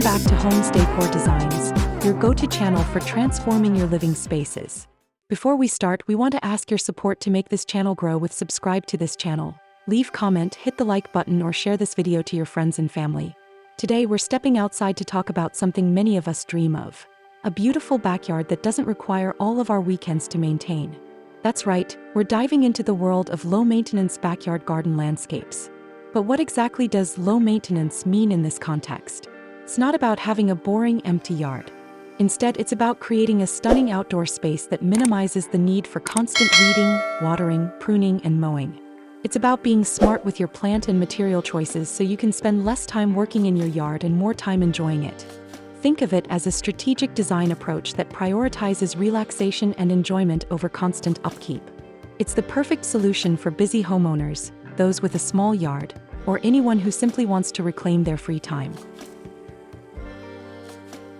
back to Homes Decor Designs, your go-to channel for transforming your living spaces. Before we start, we want to ask your support to make this channel grow with subscribe to this channel. Leave comment, hit the like button or share this video to your friends and family. Today we're stepping outside to talk about something many of us dream of. A beautiful backyard that doesn't require all of our weekends to maintain. That's right, we're diving into the world of low-maintenance backyard garden landscapes. But what exactly does low maintenance mean in this context? It's not about having a boring, empty yard. Instead, it's about creating a stunning outdoor space that minimizes the need for constant weeding, watering, pruning, and mowing. It's about being smart with your plant and material choices so you can spend less time working in your yard and more time enjoying it. Think of it as a strategic design approach that prioritizes relaxation and enjoyment over constant upkeep. It's the perfect solution for busy homeowners, those with a small yard, or anyone who simply wants to reclaim their free time.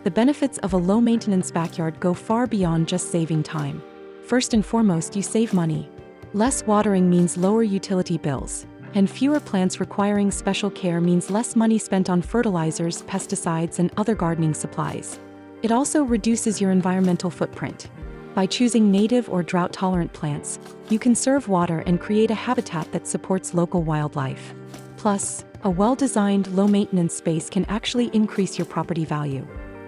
The benefits of a low-maintenance backyard go far beyond just saving time. First and foremost, you save money. Less watering means lower utility bills, and fewer plants requiring special care means less money spent on fertilizers, pesticides, and other gardening supplies. It also reduces your environmental footprint. By choosing native or drought-tolerant plants, you conserve water and create a habitat that supports local wildlife. Plus, a well-designed, low-maintenance space can actually increase your property value.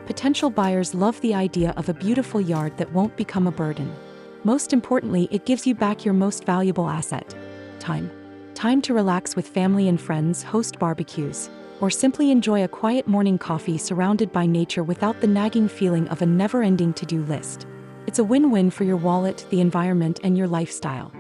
Potential buyers love the idea of a beautiful yard that won't become a burden. Most importantly, it gives you back your most valuable asset: time. Time to relax with family and friends, host barbecues, or simply enjoy a quiet morning coffee surrounded by nature without the nagging feeling of a never-ending to-do list. It's a win-win for your wallet, the environment, and your lifestyle.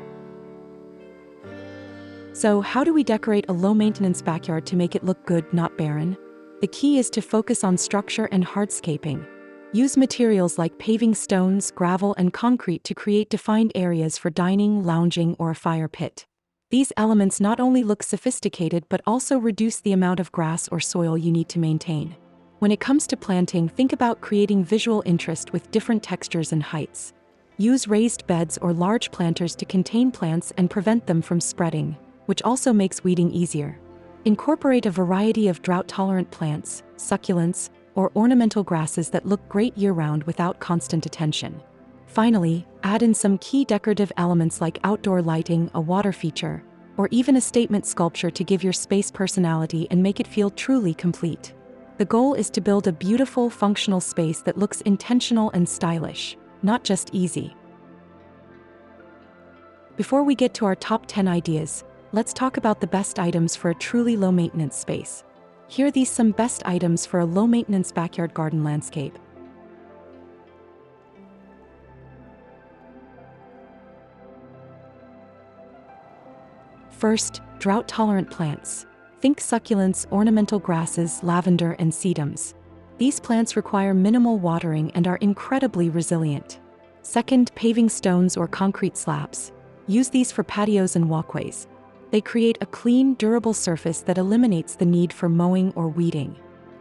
So, how do we decorate a low-maintenance backyard to make it look good, not barren? The key is to focus on structure and hardscaping. Use materials like paving stones, gravel, and concrete to create defined areas for dining, lounging, or a fire pit. These elements not only look sophisticated but also reduce the amount of grass or soil you need to maintain. When it comes to planting, think about creating visual interest with different textures and heights. Use raised beds or large planters to contain plants and prevent them from spreading, which also makes weeding easier. Incorporate a variety of drought-tolerant plants, succulents, or ornamental grasses that look great year-round without constant attention. Finally, add in some key decorative elements like outdoor lighting, a water feature, or even a statement sculpture to give your space personality and make it feel truly complete. The goal is to build a beautiful, functional space that looks intentional and stylish, not just easy. Before we get to our top 10 ideas, let's talk about the best items for a truly low-maintenance space. Here are some best items for a low-maintenance backyard garden landscape. First, drought-tolerant plants. Think succulents, ornamental grasses, lavender, and sedums. These plants require minimal watering and are incredibly resilient. Second, paving stones or concrete slabs. Use these for patios and walkways. They create a clean, durable surface that eliminates the need for mowing or weeding.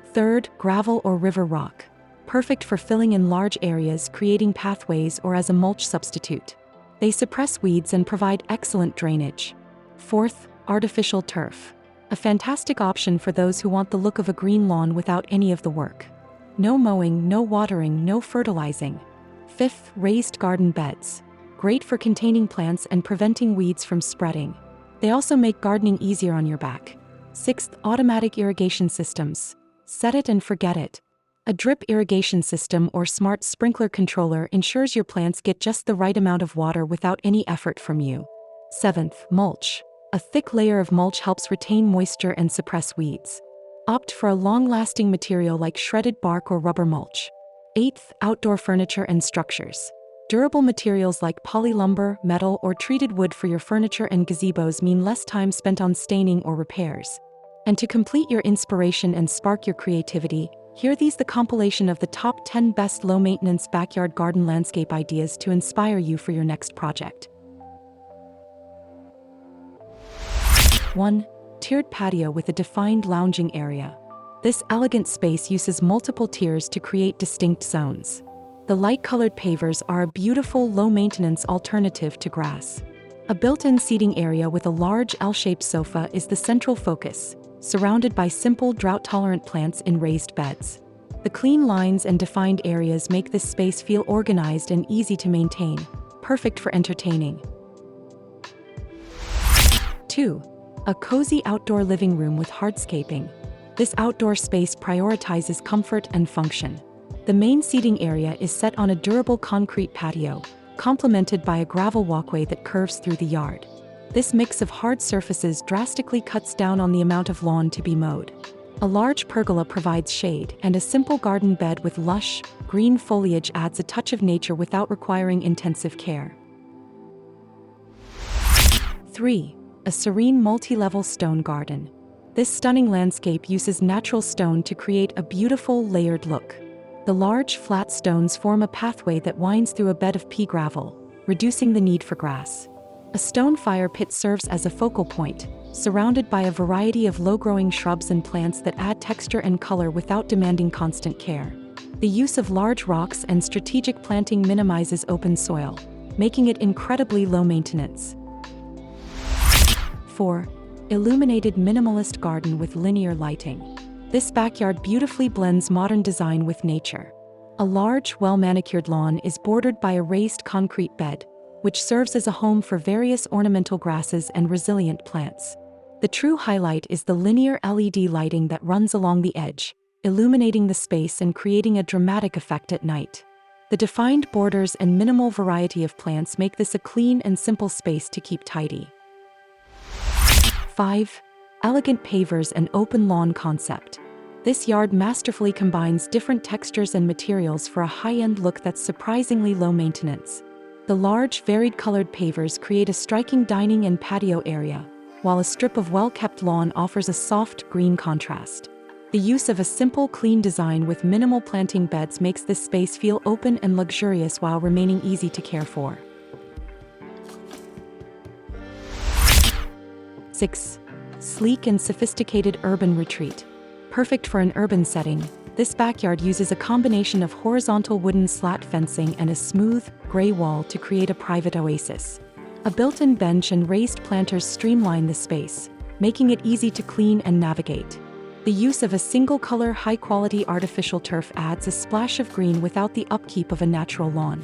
Third, gravel or river rock. Perfect for filling in large areas, creating pathways, or as a mulch substitute. They suppress weeds and provide excellent drainage. Fourth, artificial turf. A fantastic option for those who want the look of a green lawn without any of the work. No mowing, no watering, no fertilizing. Fifth, raised garden beds. Great for containing plants and preventing weeds from spreading. They also make gardening easier on your back. Sixth, automatic irrigation systems. Set it and forget it. A drip irrigation system or smart sprinkler controller ensures your plants get just the right amount of water without any effort from you. Seventh, mulch. A thick layer of mulch helps retain moisture and suppress weeds. Opt for a long-lasting material like shredded bark or rubber mulch. Eighth, outdoor furniture and structures. Durable materials like polylumber, metal, or treated wood for your furniture and gazebos mean less time spent on staining or repairs. And to complete your inspiration and spark your creativity, here are the compilation of the top 10 best low-maintenance backyard garden landscape ideas to inspire you for your next project. 1. Tiered patio with a defined lounging area. This elegant space uses multiple tiers to create distinct zones. The light-colored pavers are a beautiful, low-maintenance alternative to grass. A built-in seating area with a large L-shaped sofa is the central focus, surrounded by simple drought-tolerant plants in raised beds. The clean lines and defined areas make this space feel organized and easy to maintain, perfect for entertaining. 2. A cozy outdoor living room with hardscaping. This outdoor space prioritizes comfort and function. The main seating area is set on a durable concrete patio, complemented by a gravel walkway that curves through the yard. This mix of hard surfaces drastically cuts down on the amount of lawn to be mowed. A large pergola provides shade, and a simple garden bed with lush, green foliage adds a touch of nature without requiring intensive care. 3. A serene multi-level stone garden. This stunning landscape uses natural stone to create a beautiful, layered look. The large, flat stones form a pathway that winds through a bed of pea gravel, reducing the need for grass. A stone fire pit serves as a focal point, surrounded by a variety of low-growing shrubs and plants that add texture and color without demanding constant care. The use of large rocks and strategic planting minimizes open soil, making it incredibly low maintenance. 4. Illuminated minimalist garden with linear lighting. This backyard beautifully blends modern design with nature. A large, well-manicured lawn is bordered by a raised concrete bed, which serves as a home for various ornamental grasses and resilient plants. The true highlight is the linear LED lighting that runs along the edge, illuminating the space and creating a dramatic effect at night. The defined borders and minimal variety of plants make this a clean and simple space to keep tidy. 5. Elegant pavers and open lawn concept. This yard masterfully combines different textures and materials for a high-end look that's surprisingly low maintenance. The large, varied-colored pavers create a striking dining and patio area, while a strip of well-kept lawn offers a soft, green contrast. The use of a simple, clean design with minimal planting beds makes this space feel open and luxurious while remaining easy to care for. 6. Sleek and sophisticated urban retreat. Perfect for an urban setting, this backyard uses a combination of horizontal wooden slat fencing and a smooth, gray wall to create a private oasis. A built-in bench and raised planters streamline the space, making it easy to clean and navigate. The use of a single-color, high-quality artificial turf adds a splash of green without the upkeep of a natural lawn.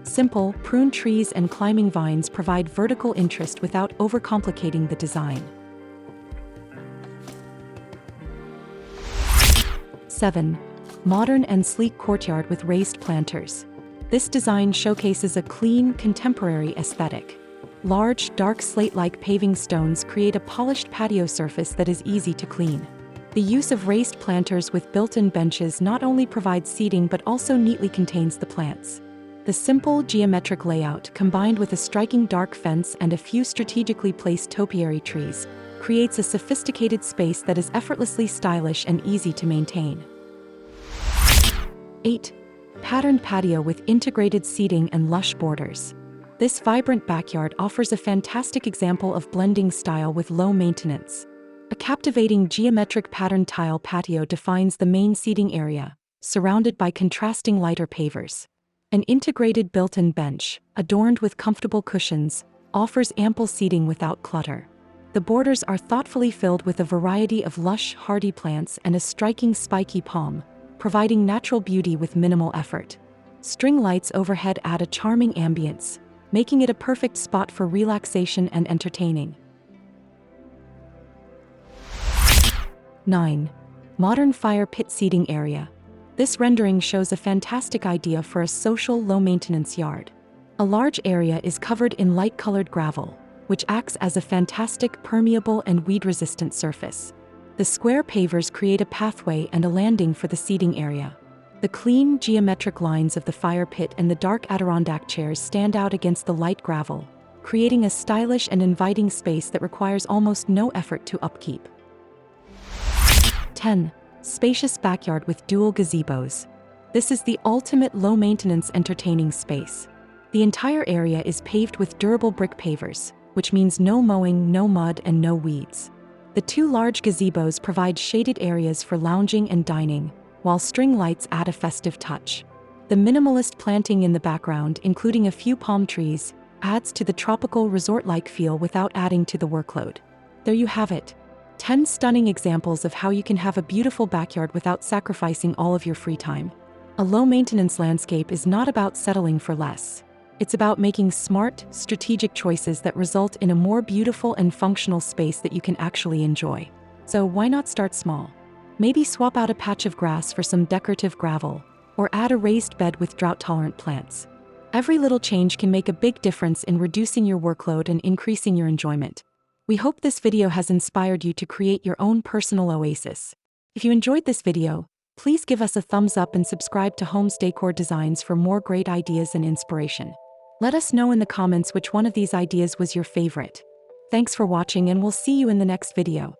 Simple, pruned trees and climbing vines provide vertical interest without overcomplicating the design. 7. Modern and sleek courtyard with raised planters. This design showcases a clean, contemporary aesthetic. Large, dark slate-like paving stones create a polished patio surface that is easy to clean. The use of raised planters with built-in benches not only provides seating but also neatly contains the plants. The simple, geometric layout, combined with a striking dark fence and a few strategically placed topiary trees, creates a sophisticated space that is effortlessly stylish and easy to maintain. 8. Patterned patio with integrated seating and lush borders. This vibrant backyard offers a fantastic example of blending style with low maintenance. A captivating geometric patterned tile patio defines the main seating area, surrounded by contrasting lighter pavers. An integrated built-in bench, adorned with comfortable cushions, offers ample seating without clutter. The borders are thoughtfully filled with a variety of lush, hardy plants and a striking spiky palm, providing natural beauty with minimal effort. String lights overhead add a charming ambience, making it a perfect spot for relaxation and entertaining. 9. Modern fire pit seating area. This rendering shows a fantastic idea for a social, low-maintenance yard. A large area is covered in light-colored gravel, which acts as a fantastic, permeable and weed-resistant surface. The square pavers create a pathway and a landing for the seating area. The clean, geometric lines of the fire pit and the dark Adirondack chairs stand out against the light gravel, creating a stylish and inviting space that requires almost no effort to upkeep. 10. Spacious backyard with dual gazebos. This is the ultimate low-maintenance entertaining space. The entire area is paved with durable brick pavers, which means no mowing, no mud, and no weeds. The two large gazebos provide shaded areas for lounging and dining, while string lights add a festive touch. The minimalist planting in the background, including a few palm trees, adds to the tropical resort-like feel without adding to the workload. There you have it. 10 stunning examples of how you can have a beautiful backyard without sacrificing all of your free time. A low-maintenance landscape is not about settling for less. It's about making smart, strategic choices that result in a more beautiful and functional space that you can actually enjoy. So why not start small? Maybe swap out a patch of grass for some decorative gravel, or add a raised bed with drought-tolerant plants. Every little change can make a big difference in reducing your workload and increasing your enjoyment. We hope this video has inspired you to create your own personal oasis. If you enjoyed this video, please give us a thumbs up and subscribe to Homes Decor Designs for more great ideas and inspiration. Let us know in the comments which one of these ideas was your favorite. Thanks for watching, and we'll see you in the next video.